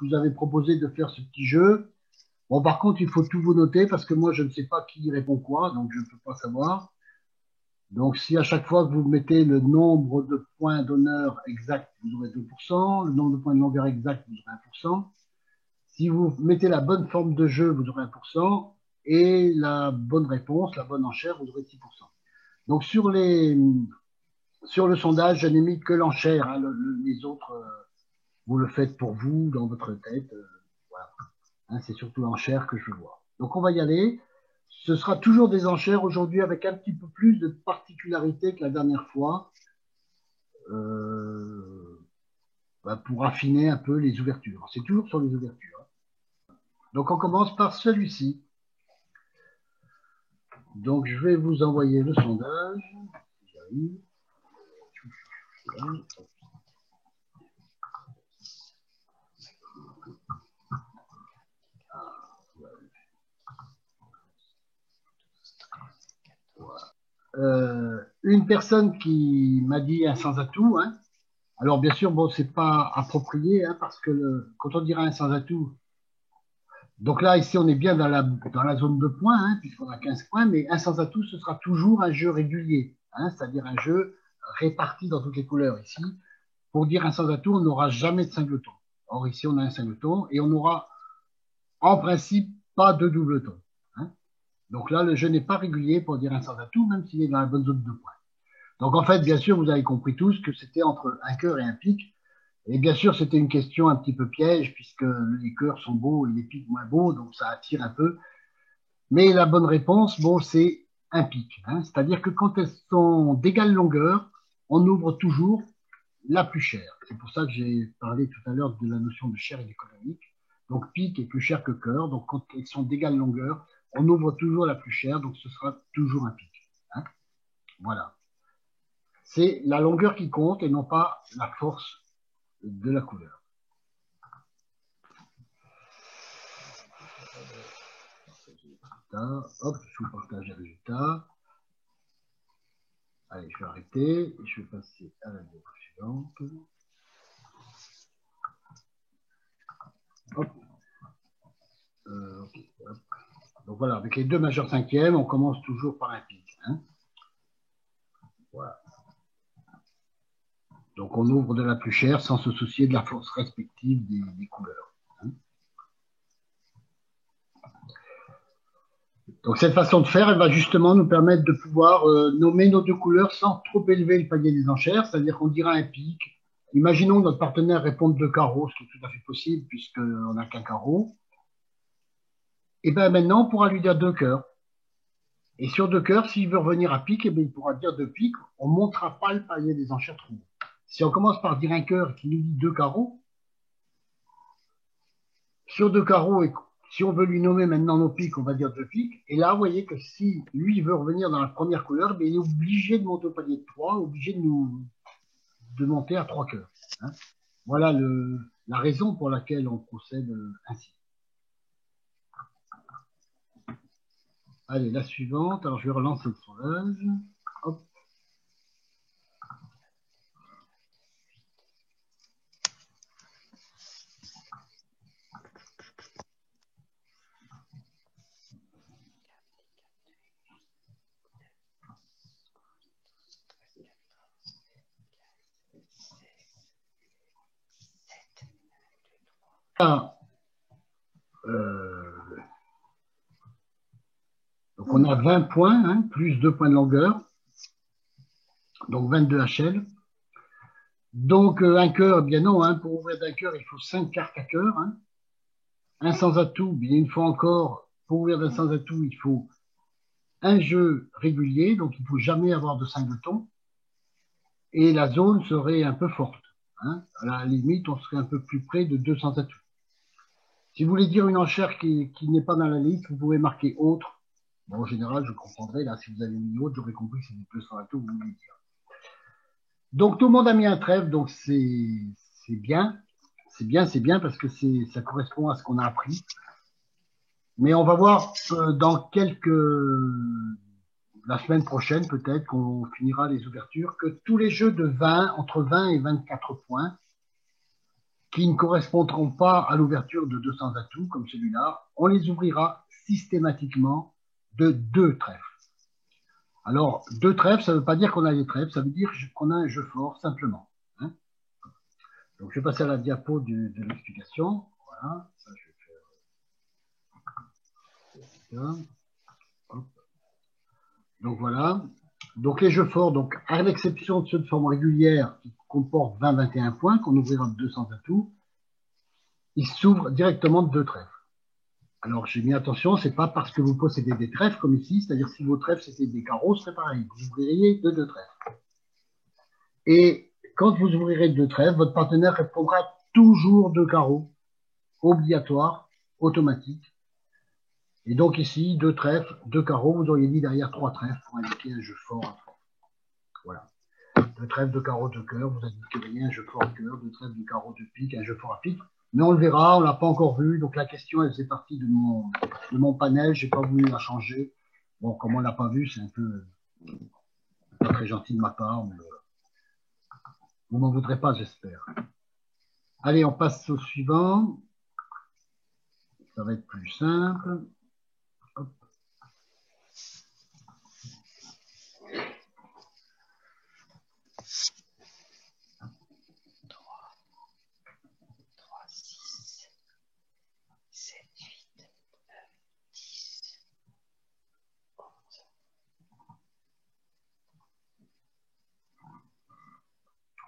je vous avais proposé de faire ce petit jeu. Bon, par contre, il faut tout vous noter parce que moi, je ne sais pas qui répond quoi, donc je ne peux pas savoir. Donc, si à chaque fois que vous mettez le nombre de points d'honneur exact, vous aurez 2%, le nombre de points de longueur exact, vous aurez 1%. Si vous mettez la bonne forme de jeu, vous aurez 1%, et la bonne réponse, la bonne enchère, vous aurez 6%. Donc, sur le sondage, je n'ai mis que l'enchère, hein, les autres, vous le faites pour vous, dans votre tête. Voilà. Hein, c'est surtout l'enchère que je veux voir. Donc, on va y aller. Ce sera toujours des enchères aujourd'hui avec un petit peu plus de particularité que la dernière fois pour affiner un peu les ouvertures. C'est toujours sur les ouvertures. Donc, on commence par celui-ci. Donc, je vais vous envoyer le sondage. Une personne qui m'a dit un sans-atout, hein. Alors bien sûr, bon, c'est pas approprié, hein, parce que quand on dira un sans-atout, donc là, ici, on est bien dans la zone de points, hein, puisqu'on a 15 points, mais un sans-atout, ce sera toujours un jeu régulier, hein, c'est-à-dire un jeu réparti dans toutes les couleurs. Ici, pour dire un sans-atout, on n'aura jamais de singleton. Or, ici, on a un singleton et on n'aura en principe pas de doubleton. Hein. Donc là, le jeu n'est pas régulier pour dire un sans-atout, même s'il est dans la bonne zone de points. Donc en fait, bien sûr, vous avez compris tous que c'était entre un cœur et un pic. Et bien sûr, c'était une question un petit peu piège, puisque les cœurs sont beaux et les pics moins beaux, donc ça attire un peu. Mais la bonne réponse, bon, c'est un pic. Hein. C'est-à-dire que quand elles sont d'égale longueur, on ouvre toujours la plus chère. C'est pour ça que j'ai parlé tout à l'heure de la notion de chair et d'économique. Donc pic est plus cher que cœur. Donc quand elles sont d'égale longueur, on ouvre toujours la plus chère, donc ce sera toujours un pic. Hein. Voilà. C'est la longueur qui compte et non pas la force de la couleur. Hop, je vous partage les résultats. Allez, je vais arrêter et je vais passer à la diapo suivante. Hop. Okay, hop. Donc voilà, avec les deux majeurs cinquièmes, on commence toujours par un pic. Hein. Voilà. Donc on ouvre de la plus chère sans se soucier de la force respective des couleurs. Hein. Donc cette façon de faire, elle va justement nous permettre de pouvoir nommer nos deux couleurs sans trop élever le panier des enchères, c'est-à-dire qu'on dira un pic. Imaginons notre partenaire répondre deux carreaux, ce qui est tout à fait possible puisqu'on n'a qu'un carreau. Et bien maintenant, on pourra lui dire deux cœurs. Et sur deux cœurs, s'il veut revenir à pic, eh bien, il pourra dire deux pics. On ne montera pas le palier des enchères trop haut. Si on commence par dire un cœur qui nous dit deux carreaux, sur deux carreaux, et si on veut lui nommer maintenant nos pics, on va dire deux pics. Et là, vous voyez que si lui veut revenir dans la première couleur, bien, il est obligé de monter au palier de 3, obligé de monter à trois cœurs. Hein. Voilà la raison pour laquelle on procède ainsi. Allez, la suivante. Alors, je vais relancer le sondage. Hop. Donc, on a 20 points, hein, plus 2 points de longueur. Donc, 22 HL. Donc, un cœur, eh bien non, hein, pour ouvrir d'un cœur, il faut 5 cartes à cœur. Hein. Un sans-atout, bien une fois encore, pour ouvrir d'un sans-atout, il faut un jeu régulier, donc il ne faut jamais avoir de singleton. Et la zone serait un peu forte. Hein. À la limite, on serait un peu plus près de 2 sans-atouts. Si vous voulez dire une enchère qui n'est pas dans la liste, vous pouvez marquer autre. Bon, en général, je comprendrai. Là, si vous avez mis autre, j'aurais compris que c'est du 200 à tout, vous voulez dire. Donc, tout le monde a mis un trèfle, donc c'est bien. C'est bien parce que ça correspond à ce qu'on a appris. Mais on va voir dans la semaine prochaine, peut-être, qu'on finira les ouvertures, que tous les jeux de 20, entre 20 et 24 points, qui ne correspondront pas à l'ouverture de 200 atouts, comme celui-là, on les ouvrira systématiquement de 2 trèfles. Alors, 2 trèfles, ça ne veut pas dire qu'on a des trèfles, ça veut dire qu'on a un jeu fort, simplement. Hein. Donc, je vais passer à la diapo de l'explication. Voilà, ça, je vais faire ça. Hop. Donc, voilà. Donc, les jeux forts, donc, à l'exception de ceux de forme régulière qui comportent 20-21 points, qu'on ouvrira de 200 atouts, ils s'ouvrent directement de 2 trèfles. Alors, j'ai mis attention, c'est pas parce que vous possédez des trèfles comme ici, c'est-à-dire si vos trèfles c'était des carreaux, ce serait pareil. Vous ouvririez de 2 trèfles. Et quand vous ouvrirez de 2 trèfles, votre partenaire répondra toujours 2 carreaux, obligatoire, automatique. Et donc ici, 2 trèfles, 2 carreaux, vous auriez dit derrière 3 trèfles pour indiquer un jeu fort à trèfle. Voilà. 2 trèfles, 2 carreaux, 2 cœurs, vous indiqueriez un jeu fort à cœur, 2 trèfles, 2 carreaux, 2 piques, un jeu fort à pique. Mais on le verra, on ne l'a pas encore vu. Donc la question, elle faisait partie de mon panel. Je n'ai pas voulu la changer. Bon, comme on ne l'a pas vu, c'est un peu pas très gentil de ma part. Mais vous ne m'en voudrez pas, j'espère. Allez, on passe au suivant. Ça va être plus simple. Hop.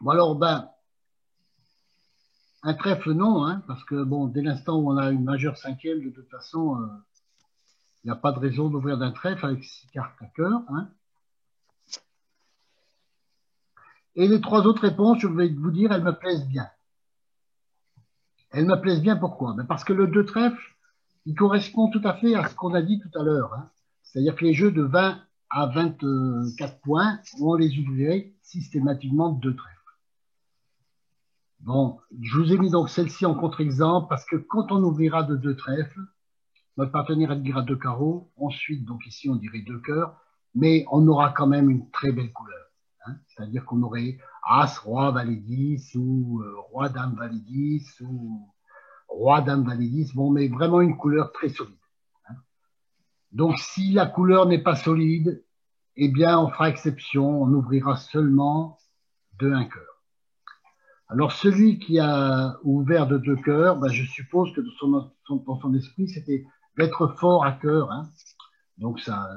Bon alors, un trèfle non, hein, parce que bon, dès l'instant où on a une majeure cinquième, de toute façon, il n'y a pas de raison d'ouvrir d'un trèfle avec 6 cartes à cœur. Hein. Et les 3 autres réponses, je vais vous dire, elles me plaisent bien. Elles me plaisent bien pourquoi? Parce que le 2 trèfle, il correspond tout à fait à ce qu'on a dit tout à l'heure. Hein. C'est-à-dire que les jeux de 20 à 24 points, on les ouvrirait systématiquement de 2 trèfles. Bon, je vous ai mis donc celle-ci en contre-exemple parce que quand on ouvrira de 2 trèfles, notre partenaire dira 2 carreaux, ensuite, donc ici on dirait 2 cœurs, mais on aura quand même une très belle couleur. Hein. C'est-à-dire qu'on aurait As, Roi, Valet 10 ou Roi, Dame, Valet 10 ou Roi, Dame, Valet 10, bon, mais vraiment une couleur très solide. Hein. Donc si la couleur n'est pas solide, eh bien on fera exception, on ouvrira seulement de 1 cœur. Alors, celui qui a ouvert de 2 cœurs, je suppose que dans son esprit, c'était d'être fort à cœur. Hein. Donc, ça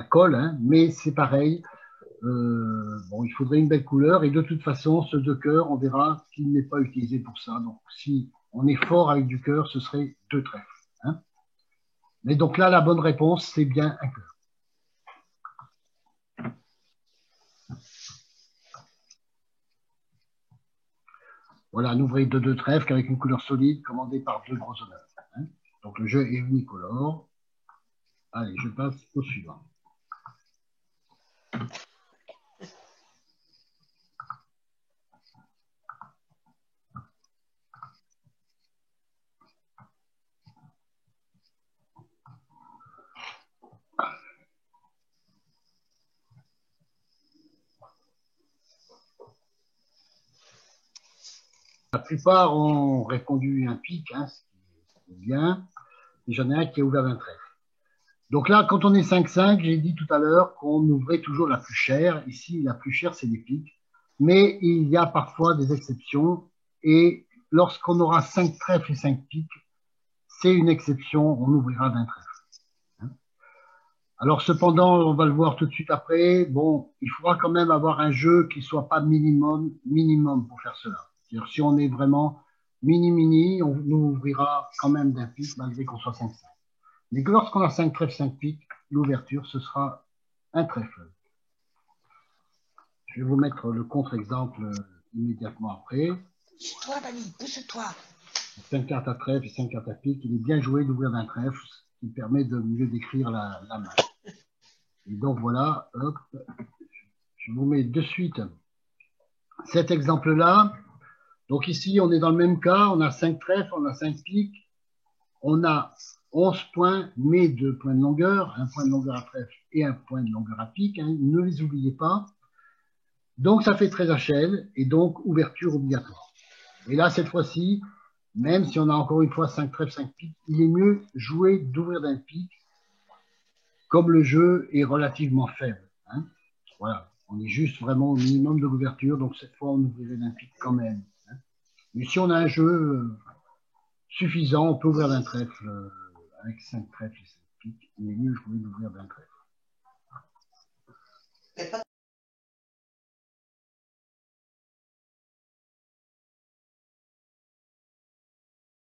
colle, hein, mais c'est pareil. Bon, il faudrait une belle couleur. Et de toute façon, ce 2 cœurs, on verra qu'il n'est pas utilisé pour ça. Donc, si on est fort avec du cœur, ce serait 2 trèfles. Hein. Mais donc là, la bonne réponse, c'est bien 1 cœur. Voilà, un ouvrier de 2 trèfles avec une couleur solide, commandé par 2 gros honneurs. Hein. Donc le jeu est unicolore. Allez, je passe au suivant. La plupart ont répondu un pic, hein, ce qui est bien. Et j'en ai un qui a ouvert d'un trèfle. Donc là, quand on est 5-5, j'ai dit tout à l'heure qu'on ouvrait toujours la plus chère. Ici, la plus chère, c'est les piques. Mais il y a parfois des exceptions. Et lorsqu'on aura 5 trèfles et 5 piques, c'est une exception, on ouvrira d'un trèfle. Hein. Alors cependant, on va le voir tout de suite après, bon, il faudra quand même avoir un jeu qui soit pas minimum pour faire cela. C'est-à-dire si on est vraiment mini, on nous ouvrira quand même d'un pique malgré qu'on soit 5-5. Mais lorsqu'on a 5 trèfles, 5 piques, l'ouverture, ce sera un trèfle. Je vais vous mettre le contre-exemple immédiatement après. Pousse-toi, Vanille, pousse-toi. 5 cartes à trèfle et 5 cartes à pique. Il est bien joué d'ouvrir d'un trèfle, ce qui permet de mieux décrire la main. Et donc voilà, hop, je vous mets de suite cet exemple-là. Donc ici, on est dans le même cas, on a 5 trèfles, on a 5 piques, on a 11 points, mais 2 points de longueur, un point de longueur à trèfle et un point de longueur à pique, hein, ne les oubliez pas. Donc ça fait 13 HL et donc ouverture obligatoire. Et là, cette fois-ci, même si on a encore une fois 5 trèfles, 5 piques, il est mieux jouer d'ouvrir d'un pic, comme le jeu est relativement faible. Hein. Voilà, on est juste vraiment au minimum de l'ouverture, donc cette fois, on ouvrirait d'un pic quand même. Hein. Mais si on a un jeu suffisant, on peut ouvrir d'un trèfle avec 5 trèfles et 5 piques. Il est mieux jouer d'ouvrir d'un trèfle.